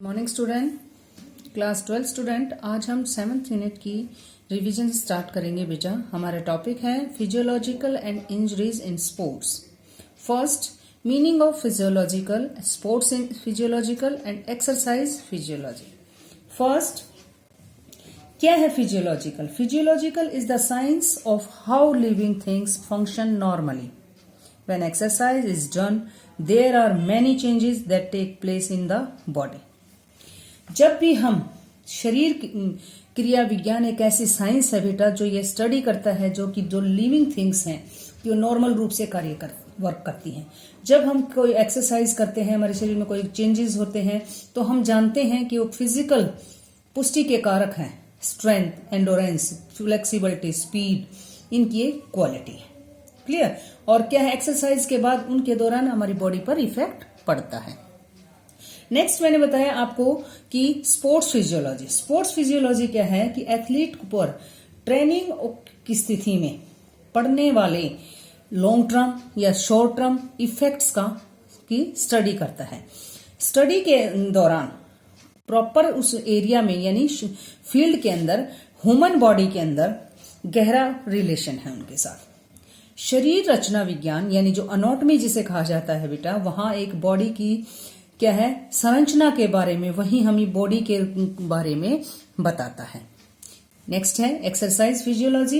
Morning student, class 12 student. आज हम 7th unit की रिवीजन स्टार्ट करेंगे बेटा। हमारा टॉपिक है physiological and injuries in sports. First, meaning of physiological, sports in physiological and exercise physiology. First, क्या है physiological? Physiological is the science of how living things function normally. When exercise is done, there are many changes that take place in the body. जब भी हम शरीर क्रिया विज्ञान एक ऐसी साइंस है बेटा जो ये स्टडी करता है जो लिविंग थिंग्स हैं जो नॉर्मल रूप से वर्क करती हैं। जब हम कोई एक्सरसाइज करते हैं, हमारे शरीर में कोई चेंजेस होते हैं, तो हम जानते हैं कि वो फिजिकल पुष्टि के कारक हैं। स्ट्रेंथ, एंडोरेंस, फ्लेक्सिबिलिटी, स्पीड, इनकी एक क्वालिटी है। क्लियर? और क्या है, एक्सरसाइज के बाद उनके दौरान हमारी बॉडी पर इफेक्ट पड़ता है। नेक्स्ट मैंने बताया आपको कि स्पोर्ट्स फिजियोलॉजी। स्पोर्ट्स फिजियोलॉजी क्या है कि एथलीट पर ट्रेनिंग की स्थिति में पड़ने वाले लॉन्ग टर्म या शॉर्ट टर्म इफेक्ट्स की स्टडी करता है। स्टडी के दौरान प्रॉपर उस एरिया में यानी फील्ड के अंदर ह्यूमन बॉडी के अंदर गहरा रिलेशन है उनके साथ। शरीर रचना विज्ञान यानी जो अनोटमी जिसे कहा जाता है बेटा, वहां एक बॉडी की क्या है संरचना के बारे में, वही हमें बॉडी के बारे में बताता है। नेक्स्ट है एक्सरसाइज फिजियोलॉजी।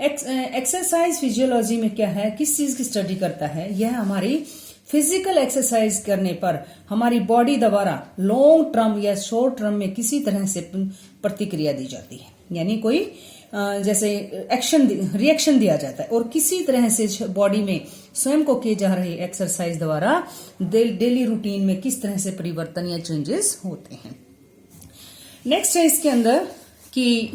एक्सरसाइज फिजियोलॉजी में क्या है, किस चीज की स्टडी करता है? यह हमारी फिजिकल एक्सरसाइज करने पर हमारी बॉडी द्वारा लॉन्ग टर्म या शॉर्ट टर्म में किसी तरह से प्रतिक्रिया दी जाती है, यानी कोई जैसे रिएक्शन दिया जाता है, और किसी तरह से बॉडी में स्वयं को किए जा रहे एक्सरसाइज द्वारा डेली रूटीन में किस तरह से परिवर्तन या चेंजेस होते हैं। नेक्स्ट है इसके अंदर कि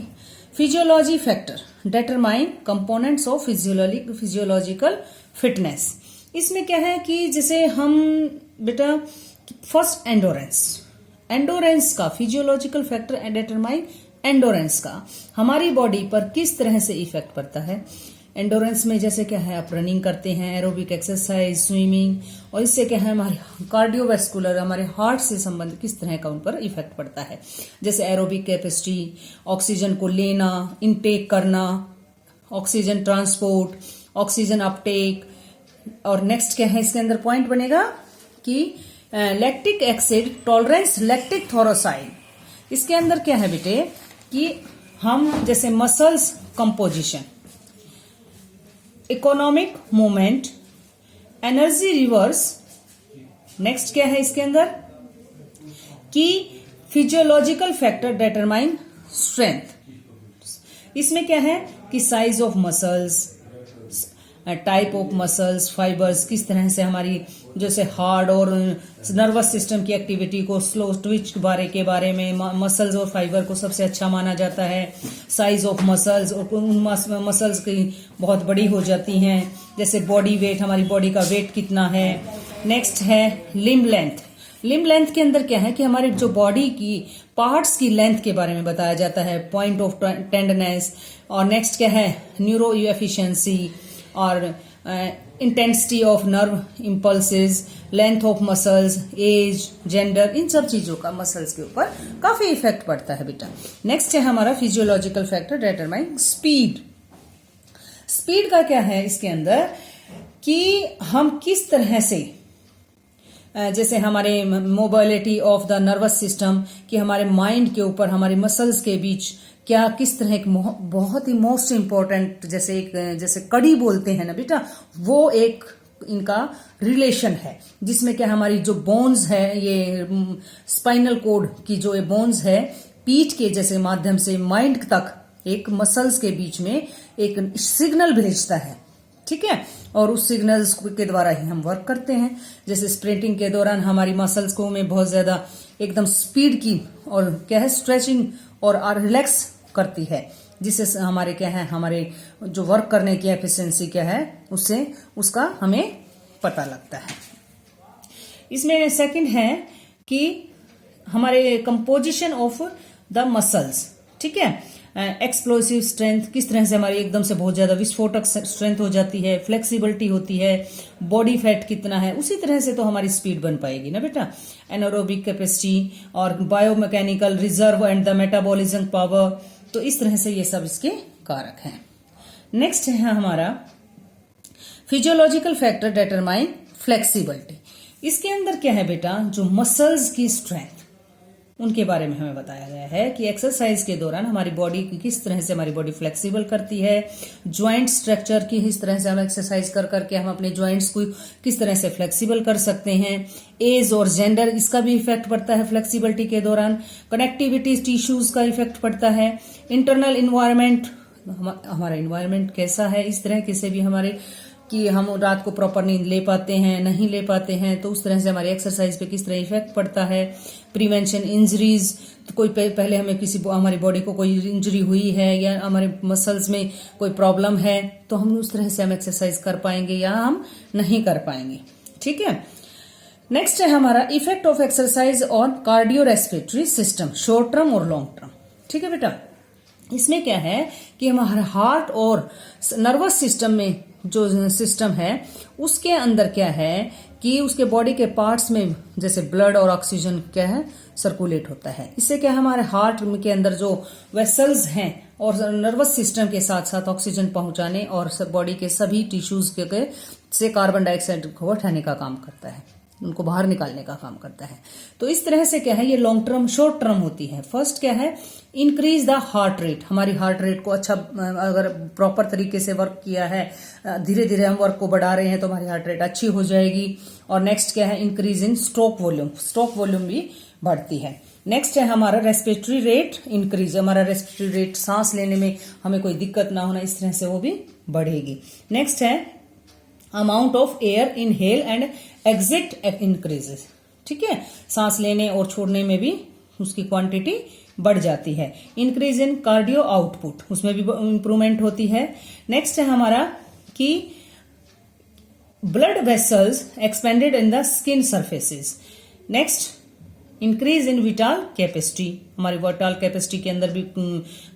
physiology factor determine components of physiological fitness. इसमें क्या है कि जैसे हम बेटा फर्स्ट एंडोरेंस का फिजियोलॉजिकल फैक्टर डिटरमाइन एंडोरेंस का हमारी बॉडी पर किस तरह से इफेक्ट पड़ता है। एंडोरेंस में जैसे क्या है, आप रनिंग करते हैं, एरोबिक एक्सरसाइज, स्विमिंग, और इससे क्या है हमारे कार्डियोवैस्कुलर, हमारे हार्ट से संबंधित किस तरह का उन पर इफेक्ट पड़ता है। जैसे एरोबिक कैपेसिटी, ऑक्सीजन को लेना, इनटेक करना, ऑक्सीजन ट्रांसपोर्ट, ऑक्सीजन अपटेक। और नेक्स्ट क्या है इसके अंदर पॉइंट बनेगा कि लैक्टिक एसिड टॉलरेंस, लैक्टिक थोरोसाइड। इसके अंदर क्या है बेटे कि हम जैसे muscles composition, economic movement, energy reverse. Next क्या है इसके अंदर कि फिजियोलॉजिकल फैक्टर डिटरमाइन स्ट्रेंथ। इसमें क्या है कि size of muscles, type of muscles, fibres, किस तरह से हमारी जैसे हार्ट और नर्वस सिस्टम की एक्टिविटी को स्लो ट्विच के बारे में मसल्स और फाइबर को सबसे अच्छा माना जाता है। साइज ऑफ मसल्स, और उन मसल्स की बहुत बड़ी हो जाती हैं, जैसे बॉडी वेट, हमारी बॉडी का वेट कितना है। नेक्स्ट है लिम्ब लेंथ। लिम्ब लेंथ के अंदर क्या है कि हमारे जो बॉडी की पार्ट्स की लेंथ के बारे में बताया जाता है, पॉइंट ऑफ टेंडनेस। और नेक्स्ट क्या है न्यूरो एफिशिएंसी और intensity of nerve impulses, length of muscles, age, gender, इन सब चीजों का मसल्स के ऊपर काफी इफेक्ट पड़ता है बेटा। नेक्स्ट है हमारा physiological factor determine speed. Speed का क्या है इसके अंदर कि हम किस तरह से जैसे हमारे mobility of the nervous system, कि हमारे माइंड के ऊपर हमारे मसल्स के बीच क्या किस तरह एक बहुत ही मोस्ट इंपॉर्टेंट जैसे कड़ी बोलते हैं ना बेटा, वो एक इनका रिलेशन है, जिसमें क्या हमारी जो बोन्स है, ये स्पाइनल कोड की जो ये बोन्स है, पीठ के जैसे माध्यम से माइंड तक एक मसल्स के बीच में एक सिग्नल भेजता है। ठीक है, और उस सिग्नल्स के द्वारा ही हम वर्क करते हैं। जैसे स्प्रिंटिंग के दौरान हमारी मसल्स को में बहुत ज्यादा एकदम स्पीड की और क्या है स्ट्रेचिंग और रिलैक्स करती है, जिससे हमारे क्या है हमारे जो वर्क करने की एफिशिएंसी क्या है उससे उसका हमें पता लगता है। इसमें सेकंड है कि हमारे कंपोजिशन ऑफ द मसल्स। ठीक है, एक्सप्लोसिव स्ट्रेंथ, किस तरह से हमारी एकदम से बहुत ज्यादा विस्फोटक स्ट्रेंथ हो जाती है, फ्लेक्सिबिलिटी होती है, बॉडी फैट कितना है, उसी तरह से तो हमारी स्पीड बन पाएगी ना बेटा। एनारोबिक कैपेसिटी और biomechanical reserve and the metabolism power, तो इस तरह से ये सब इसके कारक हैं। नेक्स्ट है हमारा फिजियोलॉजिकल फैक्टर डिटरमाइन फ्लेक्सिबिलिटी। इसके अंदर क्या है बेटा, जो मसल्स की स्ट्रेंथ उनके बारे में हमें बताया गया है कि एक्सरसाइज के दौरान हमारी बॉडी किस तरह से हमारी बॉडी फ्लेक्सिबल करती है, ज्वाइंट स्ट्रक्चर की इस तरह से हम एक्सरसाइज कर करके हम अपने ज्वाइंट्स को किस तरह से फ्लेक्सिबल कर सकते हैं। एज और जेंडर, इसका भी इफेक्ट पड़ता है फ्लेक्सिबिलिटी के दौरान। कनेक्टिविटी टिश्यूज का इफेक्ट पड़ता है। इंटरनल इन्वायरमेंट, हमारा इन्वायरमेंट कैसा है, इस तरह के से भी हमारे कि हम रात को प्रॉपर नींद ले पाते हैं नहीं ले पाते हैं, तो उस तरह से हमारी एक्सरसाइज पे किस तरह इफेक्ट पड़ता है। प्रिवेंशन इंजरीज, तो कोई पहले हमें हमारी बॉडी को कोई इंजरी हुई है या हमारे मसल्स में कोई प्रॉब्लम है, तो हम उस तरह से हम एक्सरसाइज कर पाएंगे या हम नहीं कर पाएंगे। ठीक है। नेक्स्ट है हमारा effect of exercise on cardio respiratory system, short term और लॉन्ग टर्म। ठीक है बेटा, इसमें क्या है कि हमारे हार्ट और नर्वस सिस्टम में जो सिस्टम है उसके अंदर क्या है कि उसके बॉडी के पार्ट्स में जैसे ब्लड और ऑक्सीजन क्या है सर्कुलेट होता है। इससे क्या हमारे हार्ट के अंदर जो वेसल्स हैं और नर्वस सिस्टम के साथ साथ ऑक्सीजन पहुंचाने और बॉडी के सभी टिश्यूज के से कार्बन डाइऑक्साइड को हटाने का काम करता है, उनको बाहर निकालने का काम करता है। तो इस तरह से क्या है ये लॉन्ग टर्म शॉर्ट टर्म होती है। फर्स्ट क्या है, इंक्रीज द हार्ट रेट, हमारी हार्ट रेट को अच्छा अगर प्रॉपर तरीके से वर्क किया है, धीरे धीरे हम वर्क को बढ़ा रहे हैं तो हमारी हार्ट रेट अच्छी हो जाएगी। और नेक्स्ट क्या है, increase in stroke volume, stroke volume भी बढ़ती है। नेक्स्ट है हमारा रेस्पिरेटरी रेट इंक्रीज, हमारा रेस्पिरेटरी रेट सांस लेने में हमें कोई दिक्कत ना होना, इस तरह से वो भी बढ़ेगी। नेक्स्ट है amount of air inhale and exit increases. ठीक है, सांस लेने और छोड़ने में भी उसकी क्वांटिटी बढ़ जाती है। इंक्रीज इन कार्डियो आउटपुट, उसमें भी इंप्रूवमेंट होती है। नेक्स्ट है हमारा कि blood vessels expanded in the skin surfaces. Next increase in vital capacity, हमारी विटाल कैपेसिटी के अंदर भी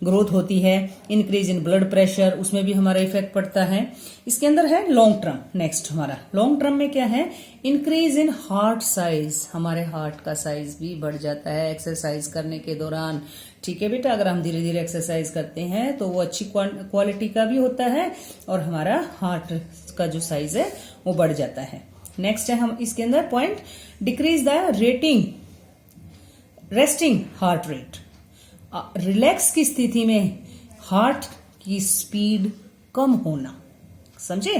ग्रोथ होती है। इंक्रीज इन ब्लड प्रेशर, उसमें भी हमारा इफेक्ट पड़ता है। इसके अंदर है लॉन्ग टर्म। नेक्स्ट हमारा लॉन्ग टर्म में क्या है, इंक्रीज इन हार्ट साइज, हमारे हार्ट का साइज भी बढ़ जाता है एक्सरसाइज करने के दौरान। ठीक है बेटा, अगर हम धीरे धीरे एक्सरसाइज करते हैं तो वो अच्छी क्वालिटी का भी होता है और हमारा हार्ट का जो साइज है वो बढ़ जाता है। नेक्स्ट है हम इसके अंदर point, decrease the resting heart rate, relax की स्थिति में हार्ट की स्पीड कम होना, समझे।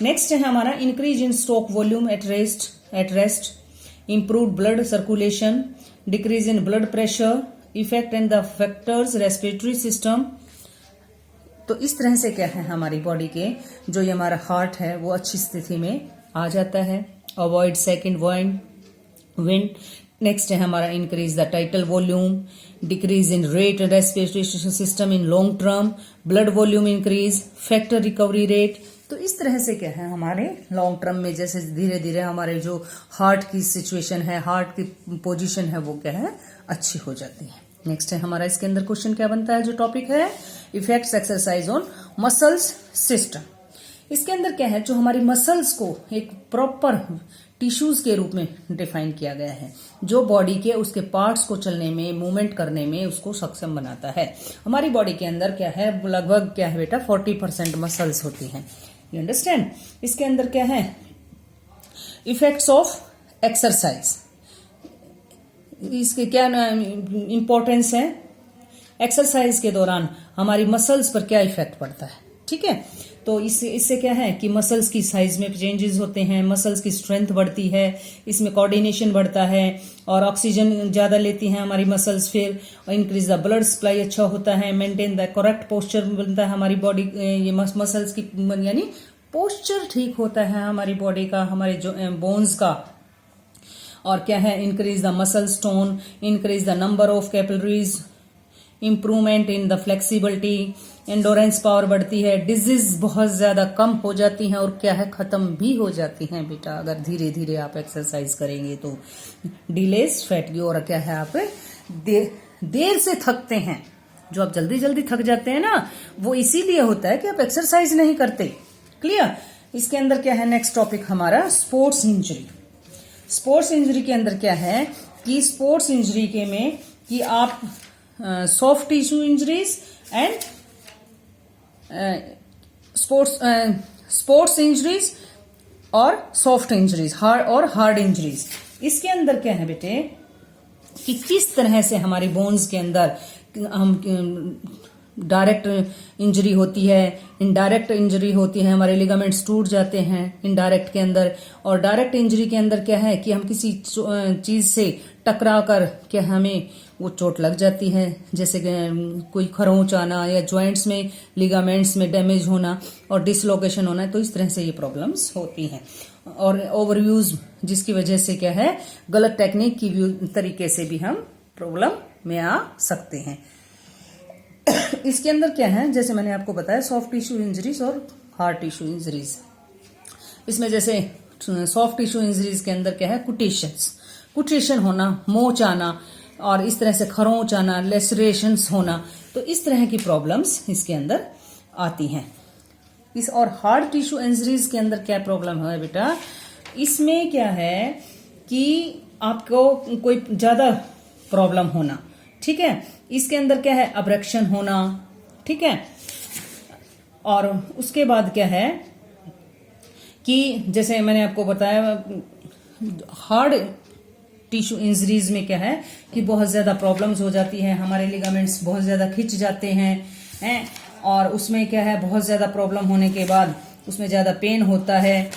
नेक्स्ट है हमारा increase in stroke volume at rest, improve blood circulation, decrease in blood pressure, effect in the factors respiratory system. तो इस तरह से क्या है हमारी बॉडी के जो ये हमारा हार्ट है वो अच्छी स्थिति में आ जाता है। Avoid second wind. नेक्स्ट है हमारा increase the title volume, decrease in rate respiratory system in long term, blood volume increase, factor recovery rate. तो इस तरह से क्या है हमारे लॉन्ग टर्म में जैसे धीरे धीरे हमारे जो हार्ट की सिचुएशन है, हार्ट की पोजीशन है वो क्या है अच्छी हो जाती है। नेक्स्ट है हमारा इसके अंदर क्वेश्चन क्या बनता है, जो टॉपिक है effects exercise on muscles system. इसके अंदर क्या है, जो हमारी मसल्स को एक प्रॉपर टिश्यूज के रूप में डिफाइन किया गया है, जो बॉडी के उसके पार्ट्स को चलने में, मूवमेंट करने में उसको सक्षम बनाता है। हमारी बॉडी के अंदर क्या है, लगभग क्या है बेटा 40% मसल्स होती हैं, यू अंडरस्टैंड। इसके अंदर क्या है, इफेक्ट्स ऑफ एक्सरसाइज, इसके क्या इंपॉर्टेंस है, एक्सरसाइज के दौरान हमारी मसल्स पर क्या इफेक्ट पड़ता है। ठीक है, तो इससे क्या है कि मसल्स की साइज में चेंजेस होते हैं, मसल्स की स्ट्रेंथ बढ़ती है, इसमें कोऑर्डिनेशन बढ़ता है और ऑक्सीजन ज्यादा लेती हैं हमारी मसल्स, फिर इंक्रीज द ब्लड सप्लाई अच्छा होता है, मेंटेन द करेक्ट पोस्चर बनता है हमारी बॉडी, ये मसल्स की यानी पोस्चर ठीक होता है हमारी बॉडी का, हमारे जो बोन्स का। और क्या है, increase the muscle tone, increase the number of capillaries, improvement in the flexibility, endurance power बढ़ती है, डिजीज बहुत ज्यादा कम हो जाती हैं और क्या है खत्म भी हो जाती हैं बेटा अगर धीरे धीरे आप एक्सरसाइज करेंगे तो। डिलेज फैटिग, और क्या है आप देर से थकते हैं जो आप जल्दी जल्दी थक जाते हैं ना, वो इसीलिए होता है कि आप एक्सरसाइज नहीं करते। क्लियर? इसके अंदर क्या है नेक्स्ट टॉपिक हमारा, स्पोर्ट्स इंजरी। स्पोर्ट्स इंजरी के अंदर क्या है कि स्पोर्ट्स इंजरी के में कि आप soft tissue injuries and sports injuries और सॉफ्ट इंजरीज, हार्ड और हार्ड इंजरीज। इसके अंदर क्या है बेटे कि किस तरह से हमारे बोन्स के अंदर हम डायरेक्ट इंजरी होती है, इनडायरेक्ट इंजरी होती है, हमारे लिगामेंट्स टूट जाते हैं इनडायरेक्ट के अंदर। और डायरेक्ट इंजरी के अंदर क्या है कि हम किसी चीज से टकरा कर क्या हमें वो चोट लग जाती है, जैसे कोई खरोंच आना या जॉइंट्स में लिगामेंट्स में डैमेज होना और डिसलोकेशन होना। तो इस तरह से ये प्रॉब्लम्स होती हैं। और ओवरयूज जिसकी वजह से क्या है गलत टेक्निक की तरीके से भी हम प्रॉब्लम में आ सकते हैं। इसके अंदर क्या है, जैसे मैंने आपको बताया सॉफ्ट टिश्यू इंजरीज और हार्ड टिश्यू इंजरीज। इसमें जैसे सॉफ्ट टिश्यू इंजरीज के अंदर क्या है, कुटेशन होना, मोच आना और इस तरह से खरोंच आना, लेसरेशंस होना। तो इस तरह की प्रॉब्लम्स इसके अंदर आती हैं। इस और हार्ड टिश्यू इंजरीज के अंदर क्या प्रॉब्लम है बेटा, इसमें क्या है कि आपको कोई ज्यादा प्रॉब्लम होना, ठीक है। इसके अंदर क्या है, अब्रक्शन होना, ठीक है। और उसके बाद क्या है कि जैसे मैंने आपको बताया हार्ड टिश्यू इंजरीज में क्या है कि बहुत ज्यादा प्रॉब्लम्स हो जाती है, हमारे लिगामेंट्स बहुत ज्यादा खिंच जाते हैं और उसमें क्या है बहुत ज्यादा प्रॉब्लम होने के बाद उसमें ज्यादा पेन होता है।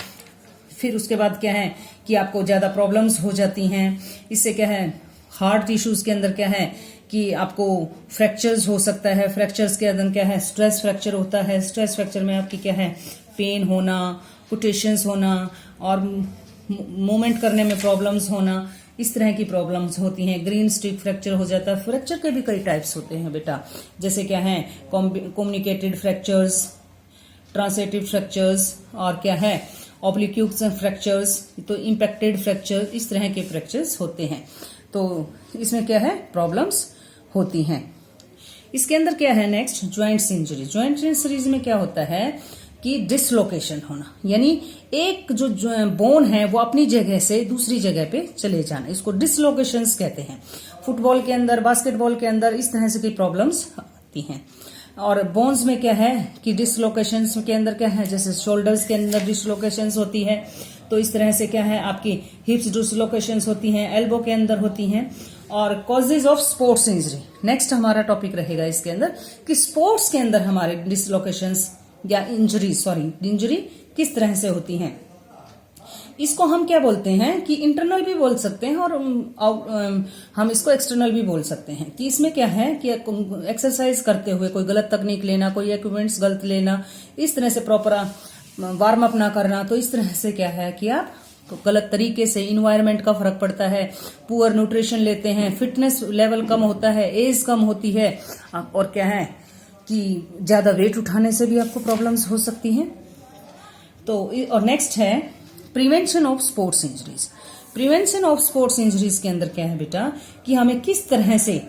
फिर उसके बाद क्या है कि आपको ज्यादा प्रॉब्लम्स हो जाती हैं। इससे क्या है हार्ड टिश्यूज के अंदर क्या है कि आपको फ्रैक्चर्स हो सकता है। फ्रैक्चर्स के अंदर क्या है, स्ट्रेस फ्रैक्चर होता है। स्ट्रेस फ्रैक्चर में आपकी क्या है, पेन होना, कुटेशंस होना और मूवमेंट करने में प्रॉब्लम्स होना। इस तरह की प्रॉब्लम्स होती हैं। ग्रीन स्टिक फ्रैक्चर हो जाता है। फ्रैक्चर के भी कई टाइप्स होते हैं बेटा, जैसे क्या है कम्युनिकेटेड फ्रैक्चर्स, ट्रांसेटिव फ्रैक्चर्स और क्या है ऑब्लिक्यूट्स फ्रैक्चर्स, तो इम्पैक्टेड फ्रैक्चर, इस तरह के फ्रैक्चर्स होते हैं। तो इसमें क्या है प्रॉब्लम्स होती हैं। इसके अंदर क्या है next, joints injury. Joint injuries में क्या होता है कि डिसलोकेशन होना, यानी एक जो बोन है वो अपनी जगह से दूसरी जगह पे चले जाना, इसको डिसलोकेशंस कहते हैं। फुटबॉल के अंदर, बास्केटबॉल के अंदर इस तरह से की प्रॉब्लम्स आती हैं। और बोन्स में क्या है कि डिसलोकेशंस के अंदर क्या है, जैसे शोल्डर्स के अंदर डिसलोकेशंस होती है, तो इस तरह से क्या है आपकी हिप्स डिसलोकेशंस होती हैं, एल्बो के अंदर होती हैं। और causes of sports injury next हमारा टॉपिक रहेगा इसके अंदर कि स्पोर्ट्स के अंदर हमारे डिसलोकेशंस या इंजरी किस तरह से होती हैं। इसको हम क्या बोलते हैं कि इंटरनल भी बोल सकते हैं और हम इसको एक्सटर्नल भी बोल सकते हैं। कि इसमें क्या है कि एक्सरसाइज करते हुए कोई गलत तकनीक लेना, कोई इक्विपमेंट्स गलत लेना, इस तरह से प्रॉपर वार्म अप ना करना, तो इस तरह से क्या है कि आप गलत तरीके से इन्वायरमेंट का फर्क पड़ता है, पुअर न्यूट्रिशन लेते हैं, फिटनेस लेवल कम होता है, एज कम होती है और क्या है कि ज्यादा वेट उठाने से भी आपको प्रॉब्लम्स हो सकती हैं। तो और नेक्स्ट है prevention of sports injuries. Prevention of sports injuries के अंदर क्या है बेटा कि हमें किस तरह से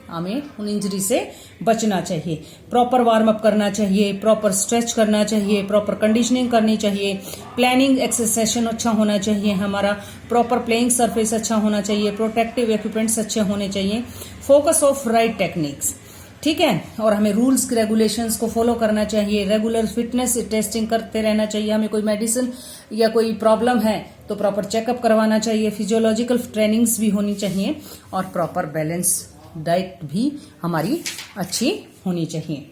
हमें उन इंजरी से बचना चाहिए। प्रॉपर वार्म अप करना चाहिए, प्रॉपर स्ट्रेच करना चाहिए, प्रॉपर कंडीशनिंग करनी चाहिए, प्लानिंग एक्सरसाइज अच्छा होना चाहिए, हमारा प्रॉपर प्लेइंग सरफेस अच्छा होना चाहिए, प्रोटेक्टिव इक्विपमेंट्स अच्छे होने चाहिए, फोकस ऑफ राइट टेक्निक्स, ठीक है। और हमें रूल्स रेगुलेशंस को फॉलो करना चाहिए, रेगुलर फिटनेस टेस्टिंग करते रहना चाहिए। हमें कोई मेडिसिन या कोई प्रॉब्लम है तो प्रॉपर चेकअप करवाना चाहिए, फिजियोलॉजिकल ट्रेनिंग्स भी होनी चाहिए और प्रॉपर बैलेंस डाइट भी हमारी अच्छी होनी चाहिए,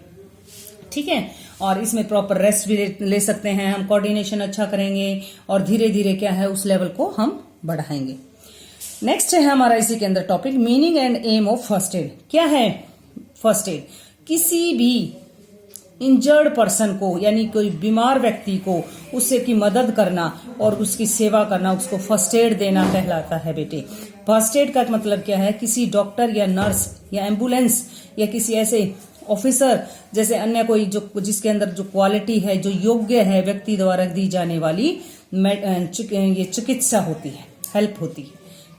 ठीक है। और इसमें प्रॉपर रेस्ट भी ले सकते हैं हम, कोऑर्डिनेशन अच्छा करेंगे और धीरे धीरे क्या है उस लेवल को हम बढ़ाएंगे। नेक्स्ट है हमारा इसी के अंदर topic meaning and aim of first aid. क्या है फर्स्ट एड? किसी भी इंजर्ड पर्सन को यानी कोई बीमार व्यक्ति को उससे की मदद करना और उसकी सेवा करना, उसको फर्स्ट एड देना कहलाता है बेटे। फर्स्ट एड का मतलब क्या है? किसी डॉक्टर या नर्स या एम्बुलेंस या किसी ऐसे ऑफिसर जैसे अन्य कोई जो जिसके अंदर जो क्वालिटी है, जो योग्य है, व्यक्ति द्वारा दी जाने वाली ये चिकित्सा होती है, हेल्प होती है,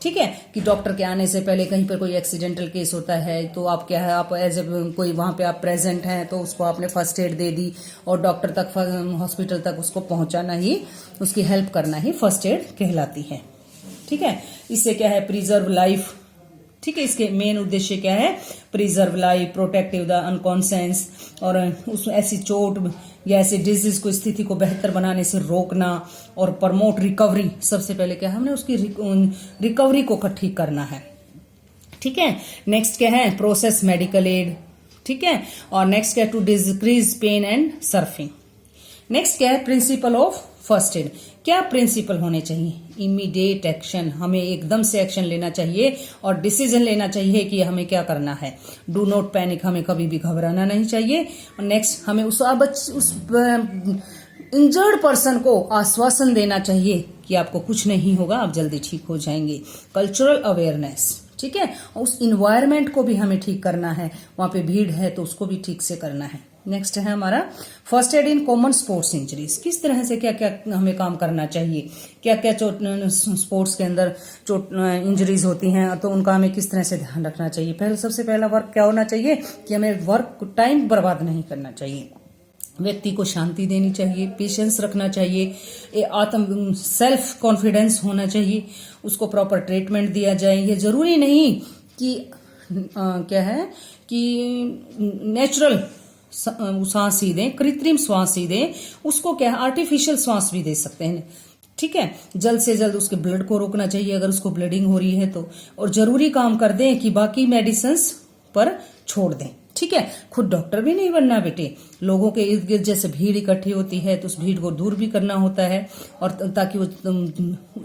ठीक है, कि डॉक्टर के आने से पहले कहीं पर कोई एक्सीडेंटल केस होता है तो आप क्या है, आप एज ए कोई वहां पे आप प्रेजेंट हैं तो उसको आपने फर्स्ट एड दे दी और डॉक्टर तक, हॉस्पिटल तक उसको पहुंचाना ही, उसकी हेल्प करना ही फर्स्ट एड कहलाती है। ठीक है, इससे क्या है, प्रिजर्व लाइफ। ठीक है, इसके मेन उद्देश्य क्या है, प्रिजर्व लाइफ, प्रोटेक्टिव द अनकॉन्सेंस, और उस ऐसी चोट या ऐसी डिजीज को, स्थिति को बेहतर बनाने से रोकना, और प्रमोट रिकवरी। सबसे पहले क्या है, हमने उसकी रिकवरी को ठीक करना है। ठीक है, नेक्स्ट क्या है, प्रोसेस मेडिकल एड। ठीक है, और नेक्स्ट क्या है, to decrease pain and suffering. Next क्या है, प्रिंसिपल ऑफ फर्स्ट एड। क्या प्रिंसिपल होने चाहिए, इमीडिएट एक्शन, हमें एकदम से एक्शन लेना चाहिए और डिसीजन लेना चाहिए कि हमें क्या करना है। डू नॉट पैनिक, हमें कभी भी घबराना नहीं चाहिए। और नेक्स्ट, हमें उस इंजर्ड पर्सन को आश्वासन देना चाहिए कि आपको कुछ नहीं होगा, आप जल्दी ठीक हो जाएंगे। कल्चरल अवेयरनेस, ठीक है, उस इन्वायरमेंट को भी हमें ठीक करना है, वहां पे भीड़ है तो उसको भी ठीक से करना है। नेक्स्ट है हमारा first aid in common sports injuries. किस तरह से क्या क्या हमें काम करना चाहिए, क्या क्या स्पोर्ट्स के अंदर चोट इंजरीज होती हैं तो उनका हमें किस तरह से ध्यान रखना चाहिए। पहले सबसे पहला वर्क क्या होना चाहिए कि हमें वर्क टाइम बर्बाद नहीं करना चाहिए, व्यक्ति को शांति देनी चाहिए, पेशेंस रखना चाहिए, आत्म सेल्फ कॉन्फिडेंस होना चाहिए, उसको प्रॉपर ट्रीटमेंट दिया जाए। ये जरूरी नहीं कि क्या है कि नेचुरल सांस ही दें, कृत्रिम श्वास ही दें, उसको क्या है आर्टिफिशियल श्वास भी दे सकते हैं। ठीक है, जल्द से जल्द उसके ब्लड को रोकना चाहिए अगर उसको ब्लीडिंग हो रही है तो, और जरूरी काम कर दें कि बाकी मेडिसिन्स पर छोड़ दें। ठीक है, खुद डॉक्टर भी नहीं बनना बेटे, लोगों के इर्द गिर्द जैसे भीड़ इकट्ठी होती है तो उस भीड़ को दूर भी करना होता है, और ताकि वो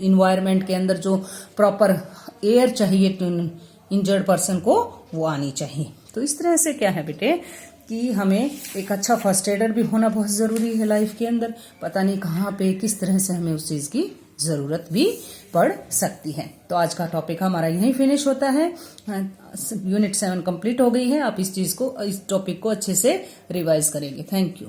इन्वायरमेंट के अंदर जो प्रॉपर एयर चाहिए इंजर्ड पर्सन को वो आनी चाहिए। तो इस तरह से क्या है बेटे कि हमें एक अच्छा फर्स्ट एडर भी होना बहुत जरूरी है लाइफ के अंदर। पता नहीं कहाँ पे किस तरह से हमें उस चीज की जरूरत भी पड़ सकती है। तो आज का टॉपिक हमारा यहीं फिनिश होता है। यूनिट 7 कंप्लीट हो गई है। आप इस टॉपिक को अच्छे से रिवाइज करेंगे। Thank you.